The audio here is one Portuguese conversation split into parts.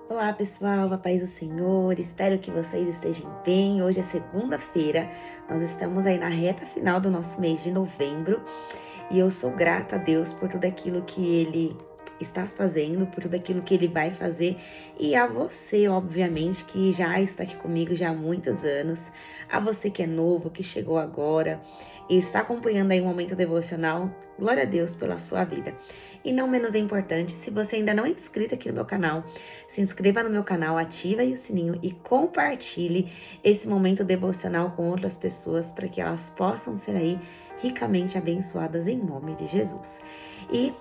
Olá pessoal, a paz do Senhor, espero que vocês estejam bem. Hoje é segunda-feira, nós estamos aí na reta final do nosso mês de novembro e eu sou grata a Deus por tudo aquilo que Ele está fazendo, por tudo aquilo que Ele vai fazer e a você, obviamente, que já está aqui comigo já há muitos anos, a você que é novo, que chegou agora e está acompanhando aí o momento devocional, glória a Deus pela sua vida. E não menos importante, se você ainda não é inscrito aqui no meu canal, se inscreva no meu canal, ativa aí o sininho e compartilhe esse momento devocional com outras pessoas para que elas possam ser aí ricamente abençoadas em nome de Jesus. E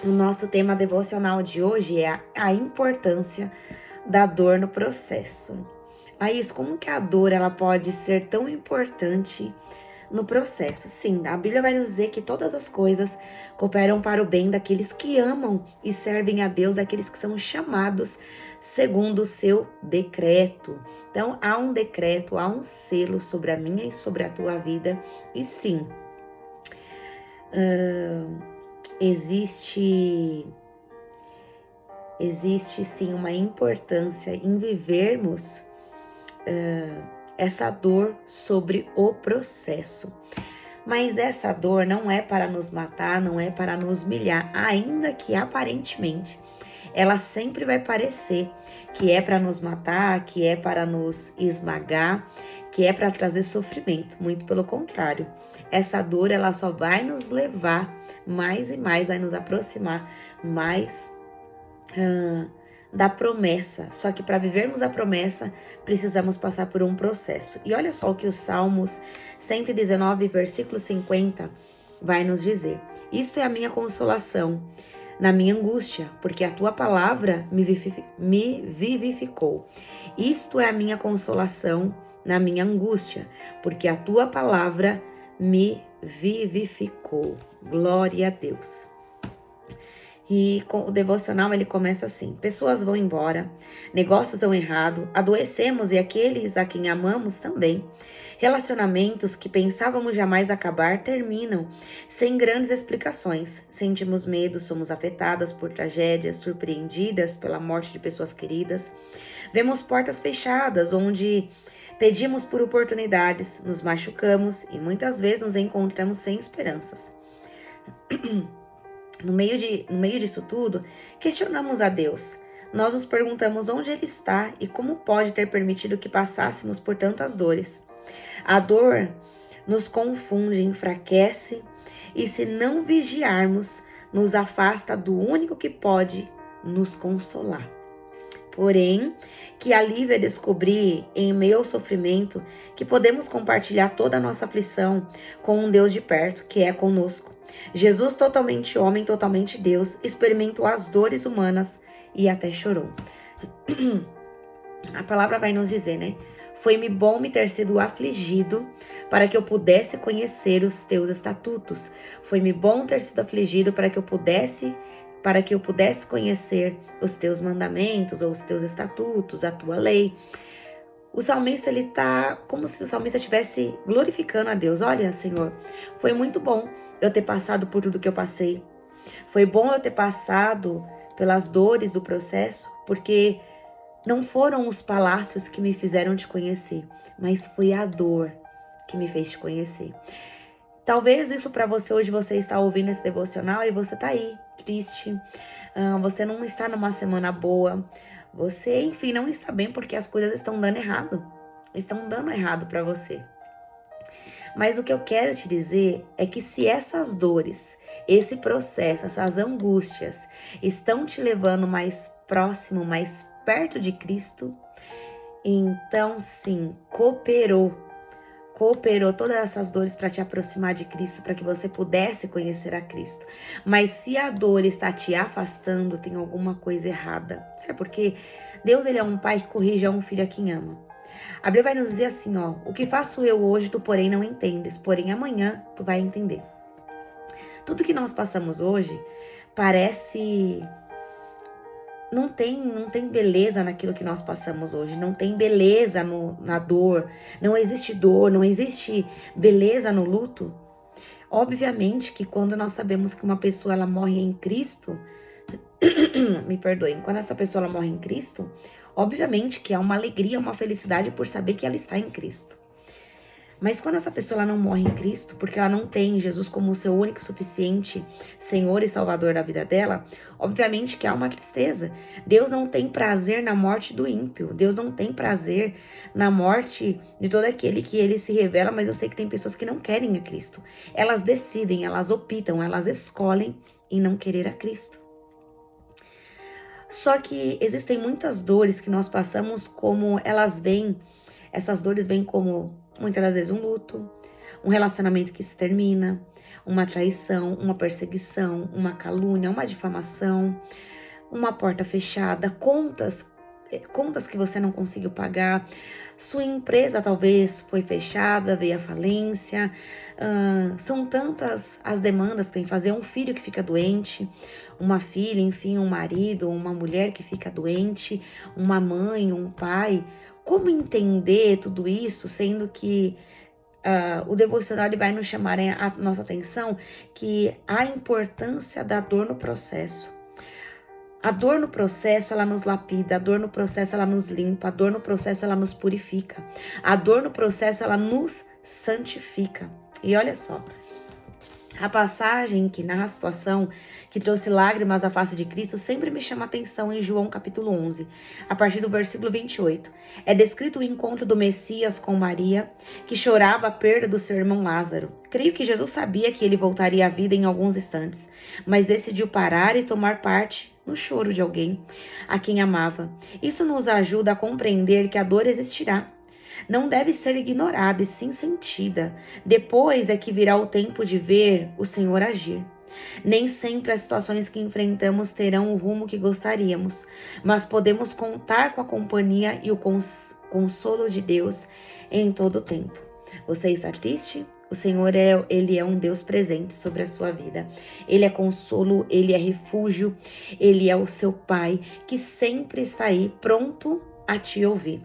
o nosso tema devocional de hoje é a importância da dor no processo. Laís, como que a dor ela pode ser tão importante no processo? Sim, a Bíblia vai nos dizer que todas as coisas cooperam para o bem daqueles que amam e servem a Deus, daqueles que são chamados segundo o seu decreto. Então, há um decreto, há um selo sobre a minha e sobre a tua vida. E sim, existe sim uma importância em vivermos essa dor sobre o processo. Mas essa dor não é para nos matar, não é para nos humilhar, ainda que aparentemente ela sempre vai parecer que é para nos matar, que é para nos esmagar, que é para trazer sofrimento. Muito pelo contrário, essa dor ela só vai nos levar mais e mais, vai nos aproximar mais da promessa. Só que para vivermos a promessa, precisamos passar por um processo. E olha só o que os Salmos 119, versículo 50 vai nos dizer. Isto é a minha consolação na minha angústia, porque a tua palavra me vivificou. Isto é a minha consolação na minha angústia, porque a tua palavra me vivificou. Glória a Deus. E o devocional ele começa assim: pessoas vão embora, negócios dão errado, adoecemos e aqueles a quem amamos também. Relacionamentos que pensávamos jamais acabar terminam, sem grandes explicações. Sentimos medo, somos afetadas por tragédias, surpreendidas pela morte de pessoas queridas. Vemos portas fechadas onde pedimos por oportunidades, nos machucamos e muitas vezes nos encontramos sem esperanças. No meio disso tudo, questionamos a Deus. Nós nos perguntamos onde Ele está e como pode ter permitido que passássemos por tantas dores. A dor nos confunde, enfraquece e, se não vigiarmos, nos afasta do único que pode nos consolar. Porém, que alívio é descobrir, em meio ao sofrimento, que podemos compartilhar toda a nossa aflição com um Deus de perto, que é conosco. Jesus, totalmente homem, totalmente Deus, experimentou as dores humanas e até chorou. A palavra vai nos dizer, né? Foi-me bom me ter sido afligido para que eu pudesse conhecer os teus estatutos. Foi-me bom ter sido afligido para que eu pudesse conhecer os teus mandamentos ou os teus estatutos, a tua lei. O salmista, ele tá como se o salmista estivesse glorificando a Deus. Olha, Senhor, foi muito bom eu ter passado por tudo que eu passei. Foi bom eu ter passado pelas dores do processo, porque não foram os palácios que me fizeram te conhecer, mas foi a dor que me fez te conhecer. Talvez isso para você hoje, você está ouvindo esse devocional e você está aí, triste, você não está numa semana boa, você, enfim, não está bem porque as coisas estão dando errado para você. Mas o que eu quero te dizer é que se essas dores, esse processo, essas angústias estão te levando mais próximo, mais perto de Cristo, então sim, cooperou todas essas dores para te aproximar de Cristo, para que você pudesse conhecer a Cristo. Mas se a dor está te afastando, tem alguma coisa errada. Sabe por quê? Deus, ele é um pai que corrige a um filho a quem ama. A Bíblia vai nos dizer assim, ó: o que faço eu hoje, tu porém não entendes, porém amanhã tu vai entender. Tudo que nós passamos hoje parece... Não tem beleza naquilo que nós passamos hoje, não tem beleza na dor, não existe beleza no luto. Obviamente que quando nós sabemos que uma pessoa ela morre em Cristo, me perdoem, quando essa pessoa ela morre em Cristo, obviamente que há uma alegria, uma felicidade por saber que ela está em Cristo. Mas quando essa pessoa ela não morre em Cristo, porque ela não tem Jesus como o seu único e suficiente Senhor e Salvador da vida dela, obviamente que há uma tristeza. Deus não tem prazer na morte do ímpio. Deus não tem prazer na morte de todo aquele que ele se revela, mas eu sei que tem pessoas que não querem a Cristo. Elas decidem, elas optam, elas escolhem em não querer a Cristo. Só que existem muitas dores que nós passamos como elas vêm. Essas dores vêm como, muitas das vezes, um luto, um relacionamento que se termina, uma traição, uma perseguição, uma calúnia, uma difamação, uma porta fechada, contas que você não conseguiu pagar, sua empresa talvez foi fechada, veio a falência, são tantas as demandas que tem que fazer, um filho que fica doente, uma filha, enfim, um marido, uma mulher que fica doente, uma mãe, um pai. Como entender tudo isso, sendo que o devocional ele vai nos chamar a nossa atenção que a importância da dor no processo. A dor no processo, ela nos lapida, a dor no processo, ela nos limpa, a dor no processo, ela nos purifica. A dor no processo, ela nos santifica. E olha só, a passagem que narra a situação que trouxe lágrimas à face de Cristo sempre me chama a atenção em João capítulo 11, a partir do versículo 28. É descrito o encontro do Messias com Maria, que chorava a perda do seu irmão Lázaro. Creio que Jesus sabia que ele voltaria à vida em alguns instantes, mas decidiu parar e tomar parte no choro de alguém a quem amava. Isso nos ajuda a compreender que a dor existirá. Não deve ser ignorada e sim sentida. Depois é que virá o tempo de ver o Senhor agir. Nem sempre as situações que enfrentamos terão o rumo que gostaríamos, mas podemos contar com a companhia e o consolo de Deus em todo o tempo. Você está triste? O Senhor ele é um Deus presente sobre a sua vida. Ele é consolo, ele é refúgio, ele é o seu Pai que sempre está aí pronto a te ouvir.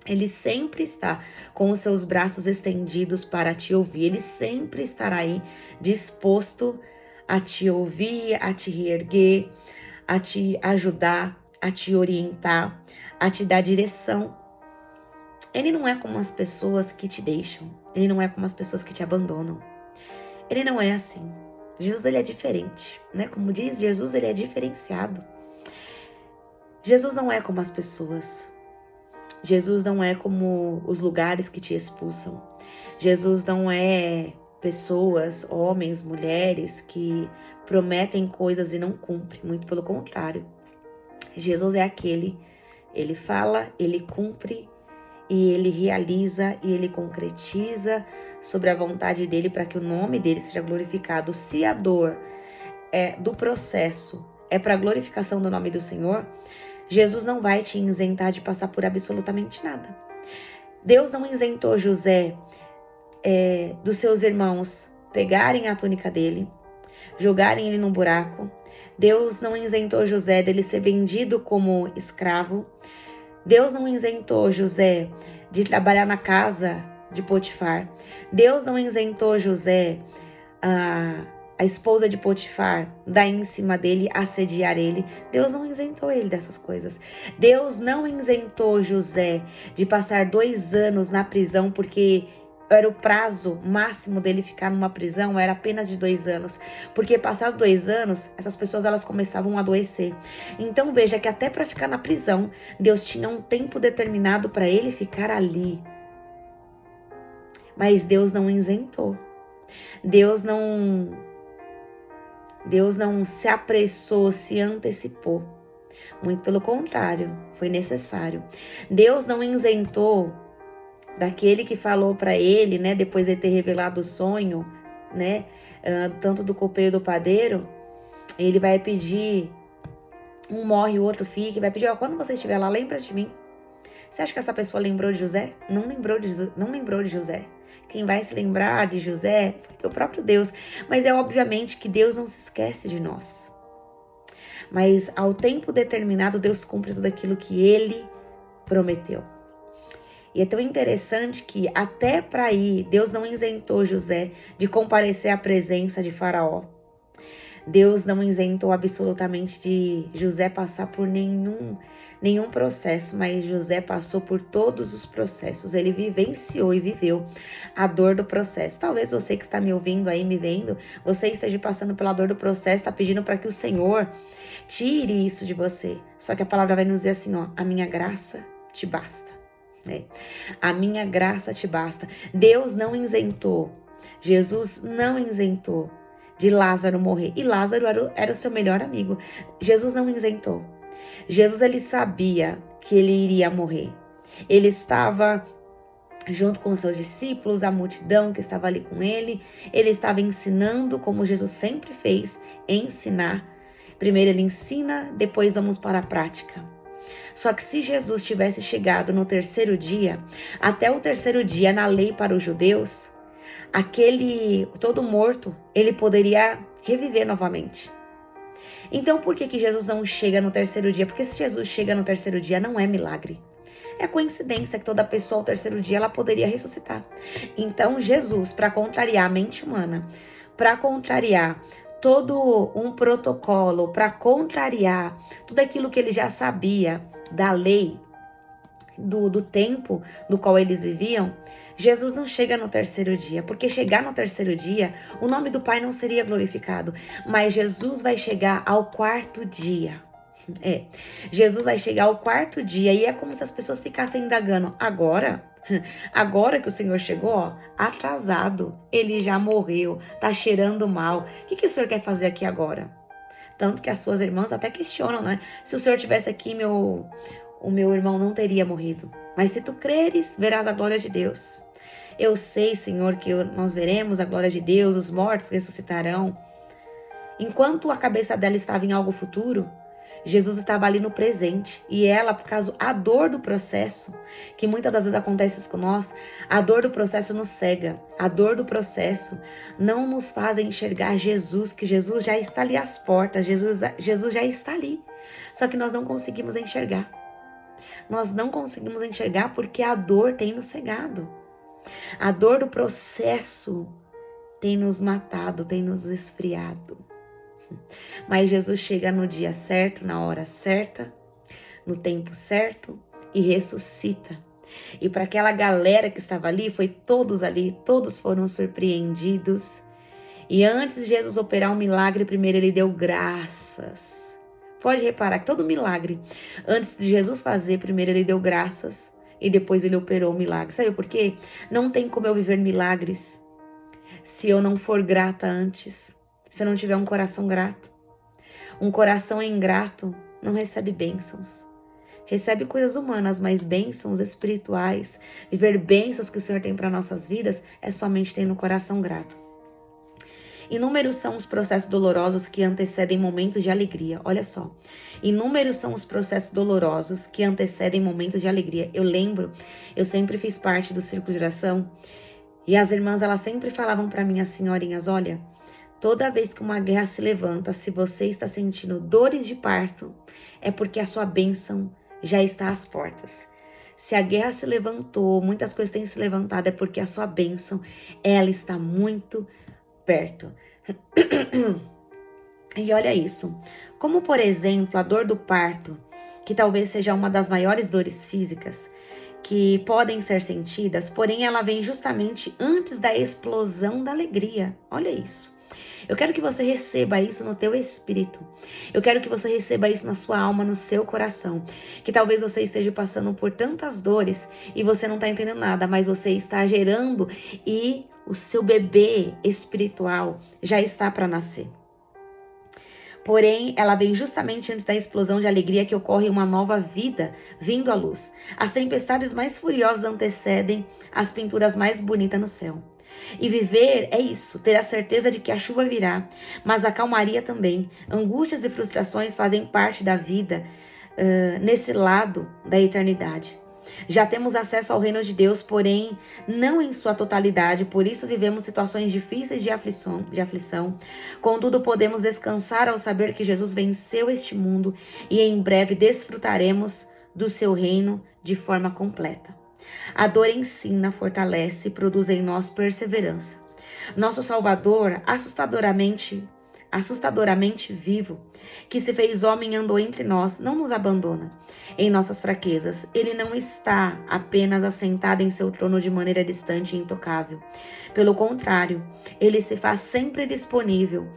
Ele sempre está com os seus braços estendidos para te ouvir. Ele sempre estará aí disposto a te ouvir, a te reerguer, a te ajudar, a te orientar, a te dar direção. Ele não é como as pessoas que te deixam. Ele não é como as pessoas que te abandonam. Ele não é assim. Jesus, ele é diferente, né? Como diz Jesus, ele é diferenciado. Jesus não é como as pessoas. Jesus não é como os lugares que te expulsam. Jesus não é pessoas, homens, mulheres que prometem coisas e não cumprem. Muito pelo contrário. Jesus é aquele, ele fala, ele cumpre e ele realiza e ele concretiza sobre a vontade dele para que o nome dele seja glorificado. Se a dor do processo é para a glorificação do nome do Senhor, Jesus não vai te isentar de passar por absolutamente nada. Deus não isentou José dos seus irmãos pegarem a túnica dele, jogarem ele num buraco. Deus não isentou José dele ser vendido como escravo. Deus não isentou José de trabalhar na casa de Potifar. Deus não isentou José, a esposa de Potifar, dar em cima dele, assediar ele. Deus não isentou ele dessas coisas. Deus não isentou José de passar 2 anos na prisão, porque era o prazo máximo dele ficar numa prisão, era apenas de 2 anos. Porque passados 2 anos, essas pessoas elas começavam a adoecer. Então veja que até para ficar na prisão, Deus tinha um tempo determinado para ele ficar ali. Mas Deus não isentou. Deus não se apressou, se antecipou. Muito pelo contrário, foi necessário. Deus não isentou daquele que falou para ele, né, depois de ter revelado o sonho, né, tanto do copeiro e do padeiro, ele vai pedir, um morre, o outro fica, e vai pedir, quando você estiver lá, lembra de mim. Você acha que essa pessoa lembrou de José? Não lembrou de José. Quem vai se lembrar de José foi o próprio Deus. Mas é obviamente que Deus não se esquece de nós. Mas ao tempo determinado, Deus cumpre tudo aquilo que Ele prometeu. E é tão interessante que até para ir, Deus não isentou José de comparecer à presença de Faraó. Deus não isentou absolutamente de José passar por nenhum processo, mas José passou por todos os processos. Ele vivenciou e viveu a dor do processo. Talvez você que está me ouvindo aí, me vendo, você esteja passando pela dor do processo, está pedindo para que o Senhor tire isso de você. Só que a palavra vai nos dizer assim, ó, a minha graça te basta. A minha graça te basta. Deus não isentou, Jesus não isentou de Lázaro morrer. E Lázaro era o seu melhor amigo. Jesus não isentou. Jesus, ele sabia que ele iria morrer. Ele estava junto com os seus discípulos, a multidão que estava ali com ele. Ele estava ensinando, como Jesus sempre fez, ensinar. Primeiro ele ensina, depois vamos para a prática. Só que se Jesus tivesse chegado no terceiro dia, até o terceiro dia na lei para os judeus, todo morto, ele poderia reviver novamente. Então por que Jesus não chega no terceiro dia? Porque se Jesus chega no terceiro dia, não é milagre. É coincidência que toda pessoa ao terceiro dia ela poderia ressuscitar. Então Jesus, para contrariar a mente humana, para contrariar todo um protocolo, para contrariar tudo aquilo que ele já sabia da lei, do tempo do qual eles viviam, Jesus não chega no terceiro dia, porque chegar no terceiro dia, o nome do Pai não seria glorificado, mas Jesus vai chegar ao quarto dia. Jesus vai chegar ao quarto dia e é como se as pessoas ficassem indagando, agora que o Senhor chegou, ó, atrasado, ele já morreu, tá cheirando mal, o que o Senhor quer fazer aqui agora? Tanto que as suas irmãs até questionam, né? Se o Senhor tivesse aqui, o meu irmão não teria morrido. Mas se tu creres, verás a glória de Deus. Eu sei, Senhor, que nós veremos a glória de Deus, os mortos ressuscitarão. Enquanto a cabeça dela estava em algo futuro, Jesus estava ali no presente. E ela, por causa da dor do processo, que muitas das vezes acontece isso com nós, a dor do processo nos cega. A dor do processo não nos faz enxergar Jesus, que Jesus já está ali às portas, Jesus já está ali. Só que nós não conseguimos enxergar. Nós não conseguimos enxergar porque a dor tem nos cegado. A dor do processo tem nos matado, tem nos esfriado. Mas Jesus chega no dia certo, na hora certa, no tempo certo e ressuscita. E para aquela galera que estava ali, todos foram surpreendidos. E antes de Jesus operar um milagre, primeiro ele deu graças. Pode reparar que todo milagre, antes de Jesus fazer, primeiro ele deu graças e depois ele operou o milagre. Sabe por quê? Não tem como eu viver milagres se eu não for grata antes, se eu não tiver um coração grato. Um coração ingrato não recebe bênçãos. Recebe coisas humanas, mas bênçãos espirituais, viver bênçãos que o Senhor tem para nossas vidas, é somente tendo um coração grato. Inúmeros são os processos dolorosos que antecedem momentos de alegria. Olha só. Inúmeros são os processos dolorosos que antecedem momentos de alegria. Eu sempre fiz parte do círculo de oração e as irmãs, elas sempre falavam para mim, as senhorinhas, olha, toda vez que uma guerra se levanta, se você está sentindo dores de parto, é porque a sua bênção já está às portas. Se a guerra se levantou, muitas coisas têm se levantado, é porque a sua bênção, ela está muito perto. E olha isso, como por exemplo a dor do parto, que talvez seja uma das maiores dores físicas que podem ser sentidas, porém ela vem justamente antes da explosão da alegria. Olha isso. Eu quero que você receba isso no teu espírito. Eu quero que você receba isso na sua alma, no seu coração. Que talvez você esteja passando por tantas dores e você não está entendendo nada, mas você está gerando e o seu bebê espiritual já está para nascer. Porém, ela vem justamente antes da explosão de alegria que ocorre uma nova vida vindo à luz. As tempestades mais furiosas antecedem as pinturas mais bonitas no céu. E viver é isso, ter a certeza de que a chuva virá, mas a calmaria também. Angústias e frustrações fazem parte da vida nesse lado da eternidade. Já temos acesso ao reino de Deus, porém não em sua totalidade, por isso vivemos situações difíceis de aflição. Contudo, podemos descansar ao saber que Jesus venceu este mundo e em breve desfrutaremos do seu reino de forma completa. A dor ensina, fortalece e produz em nós perseverança. Nosso Salvador assustadoramente assustadoramente vivo, que se fez homem e andou entre nós, não nos abandona em nossas fraquezas. Ele não está apenas assentado em seu trono de maneira distante e intocável. Pelo contrário, ele se faz sempre disponível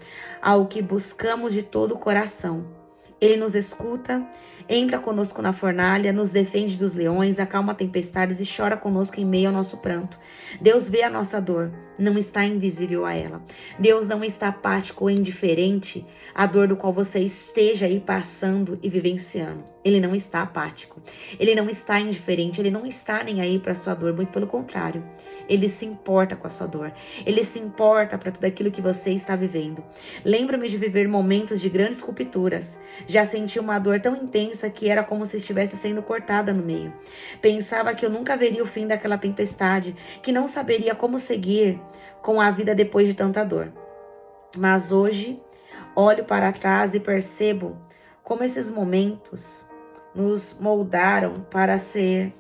ao que buscamos de todo o coração. Ele nos escuta, entra conosco na fornalha, nos defende dos leões, acalma tempestades e chora conosco em meio ao nosso pranto. Deus vê a nossa dor, não está invisível a ela. Deus não está apático ou indiferente à dor do qual você esteja aí passando e vivenciando. Ele não está apático, ele não está indiferente, ele não está nem aí para a sua dor, muito pelo contrário. Ele se importa com a sua dor, ele se importa para tudo aquilo que você está vivendo. Lembro-me de viver momentos de grandes rupturas. Já senti uma dor tão intensa que era como se estivesse sendo cortada no meio. Pensava que eu nunca veria o fim daquela tempestade, que não saberia como seguir com a vida depois de tanta dor. Mas hoje, olho para trás e percebo como esses momentos me moldaram para ser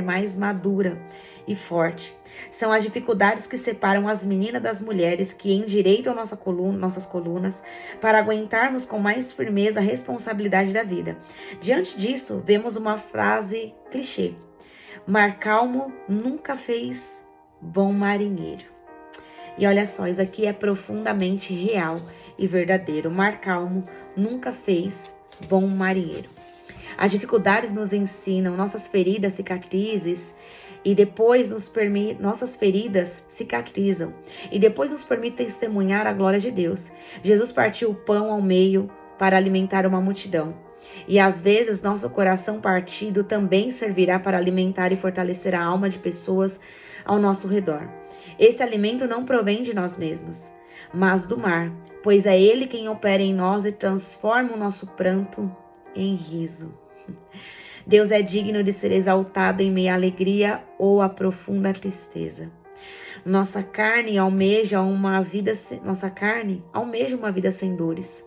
mais madura e forte. São as dificuldades que separam as meninas das mulheres, que endireitam nossas colunas para aguentarmos com mais firmeza a responsabilidade da vida. Diante disso, vemos uma frase clichê: mar calmo nunca fez bom marinheiro. E olha só, isso aqui é profundamente real e verdadeiro. Mar calmo nunca fez bom marinheiro. As dificuldades nos ensinam, nossas feridas nossas feridas cicatrizam e depois nos permitem testemunhar a glória de Deus. Jesus partiu o pão ao meio para alimentar uma multidão. E às vezes nosso coração partido também servirá para alimentar e fortalecer a alma de pessoas ao nosso redor. Esse alimento não provém de nós mesmos, mas do mar, pois é Ele quem opera em nós e transforma o nosso pranto em riso. Deus é digno de ser exaltado em meia alegria ou a profunda tristeza. Nossa carne almeja uma vida sem dores.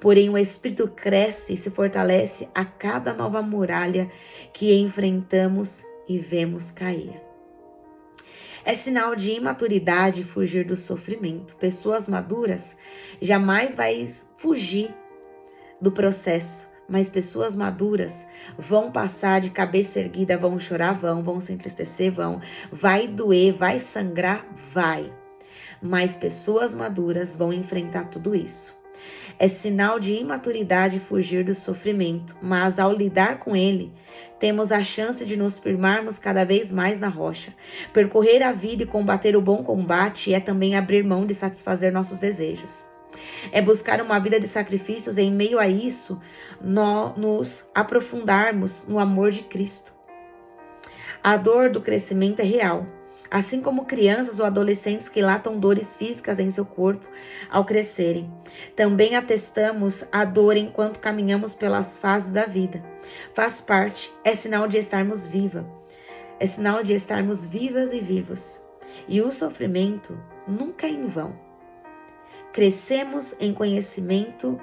Porém, o Espírito cresce e se fortalece a cada nova muralha que enfrentamos e vemos cair. É sinal de imaturidade fugir do sofrimento. Pessoas maduras jamais vão fugir do processo, mas pessoas maduras vão passar de cabeça erguida, vão chorar, vão se entristecer, vai doer, vai sangrar, vai. Mas pessoas maduras vão enfrentar tudo isso. É sinal de imaturidade fugir do sofrimento, mas ao lidar com ele, temos a chance de nos firmarmos cada vez mais na rocha. Percorrer a vida e combater o bom combate é também abrir mão de satisfazer nossos desejos. É buscar uma vida de sacrifícios e em meio a isso, nos aprofundarmos no amor de Cristo. A dor do crescimento é real. Assim como crianças ou adolescentes que latam dores físicas em seu corpo ao crescerem. Também atestamos a dor enquanto caminhamos pelas fases da vida. Faz parte, é sinal de estarmos vivas. É sinal de estarmos vivas e vivos. E o sofrimento nunca é em vão. Crescemos em conhecimento,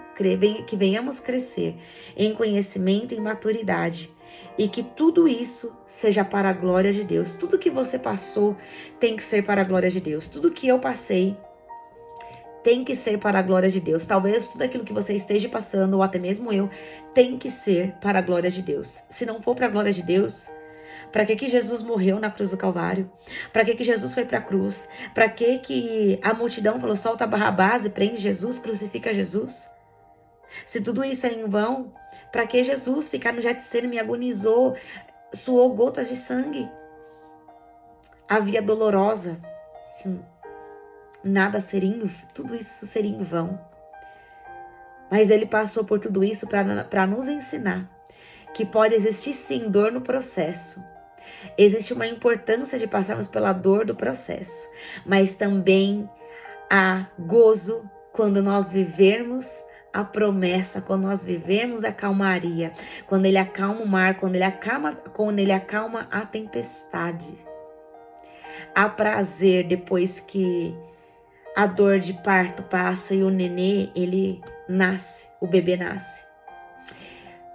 que venhamos crescer em conhecimento e maturidade. E que tudo isso seja para a glória de Deus. Tudo que você passou tem que ser para a glória de Deus. Tudo que eu passei tem que ser para a glória de Deus. Talvez tudo aquilo que você esteja passando, ou até mesmo eu, tem que ser para a glória de Deus. Se não for para a glória de Deus, para que Jesus morreu na cruz do Calvário? Para que Jesus foi para a cruz? Para que a multidão falou, solta Barrabás e prende Jesus, crucifica Jesus? Se tudo isso é em vão, para que Jesus ficar no Getsemane, me agonizou, suou gotas de sangue? A via dolorosa, tudo isso seria em vão. Mas ele passou por tudo isso para nos ensinar que pode existir sim dor no processo. Existe uma importância de passarmos pela dor do processo, mas também há gozo quando nós vivermos a promessa, quando nós vivemos a calmaria, quando ele acalma o mar, quando ele acalma a tempestade. Há prazer depois que a dor de parto passa e o nenê, o bebê nasce.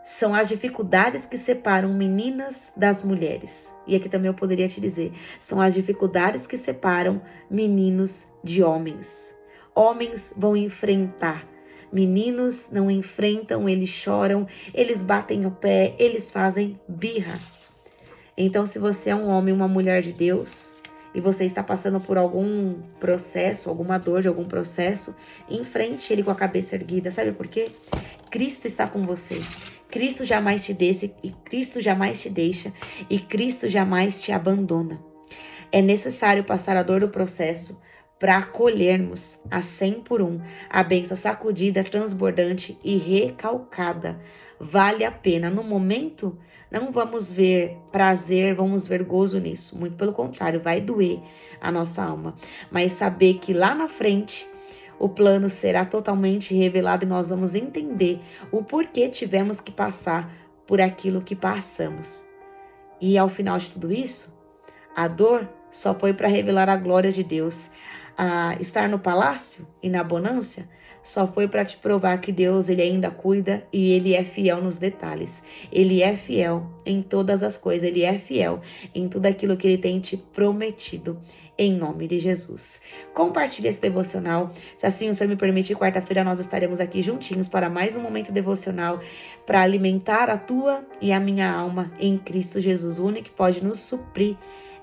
São as dificuldades que separam meninas das mulheres. E aqui também eu poderia te dizer, são as dificuldades que separam meninos de homens. Homens vão enfrentar. Meninos não enfrentam, eles choram, eles batem o pé, eles fazem birra. Então, se você é um homem, uma mulher de Deus, e você está passando por algum processo, alguma dor de algum processo, enfrente ele com a cabeça erguida. Sabe por quê? Cristo está com você. Cristo jamais te deixa, e Cristo jamais te deixa, e Cristo jamais te abandona. É necessário passar a dor do processo para acolhermos a 100 por 1, a bênção sacudida, transbordante e recalcada. Vale a pena. No momento, não vamos ver prazer, vamos ver gozo nisso. Muito pelo contrário, vai doer a nossa alma. Mas saber que lá na frente o plano será totalmente revelado e nós vamos entender o porquê tivemos que passar por aquilo que passamos. E ao final de tudo isso, a dor só foi para revelar a glória de Deus. Estar no palácio e na bonança só foi para te provar que Deus, ele ainda cuida e ele é fiel nos detalhes. Ele é fiel em todas as coisas, ele é fiel em tudo aquilo que ele tem te prometido. Em nome de Jesus. Compartilhe esse devocional. Se assim o Senhor me permitir, quarta-feira nós estaremos aqui juntinhos para mais um momento devocional para alimentar a tua e a minha alma em Cristo Jesus. O único que pode nos suprir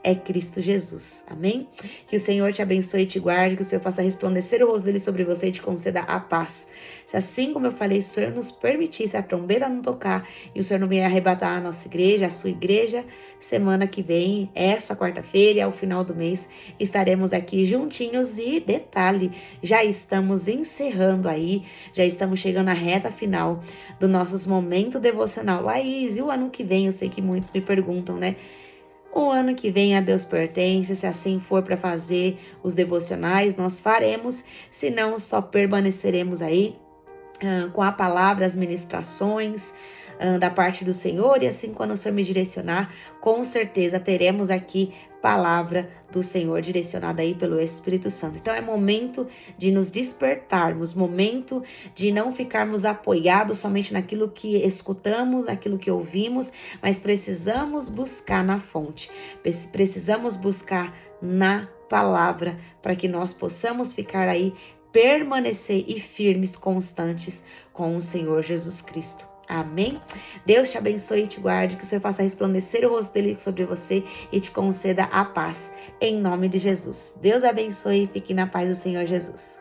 é Cristo Jesus. Amém? Que o Senhor te abençoe e te guarde, que o Senhor faça resplandecer o rosto dele sobre você e te conceda a paz. Se assim como eu falei, se o Senhor nos permitisse a trombeta não tocar e o Senhor não vier arrebatar a nossa igreja, a sua igreja, semana que vem, essa quarta-feira, ao final do mês, estaremos aqui juntinhos e detalhe, já estamos encerrando aí, já estamos chegando à reta final do nosso momento devocional. Laís, e o ano que vem? Eu sei que muitos me perguntam, né? O ano que vem a Deus pertence, se assim for para fazer os devocionais, nós faremos, se não, só permaneceremos aí com a palavra, as ministrações da parte do Senhor, e assim quando o Senhor me direcionar, com certeza teremos aqui palavra do Senhor direcionada aí pelo Espírito Santo. Então é momento de nos despertarmos, momento de não ficarmos apoiados somente naquilo que escutamos, naquilo que ouvimos, mas precisamos buscar na fonte, precisamos buscar na palavra para que nós possamos ficar aí, permanecer e firmes, constantes com o Senhor Jesus Cristo. Amém? Deus te abençoe e te guarde, que o Senhor faça resplandecer o rosto dele sobre você e te conceda a paz, em nome de Jesus. Deus abençoe e fique na paz do Senhor Jesus.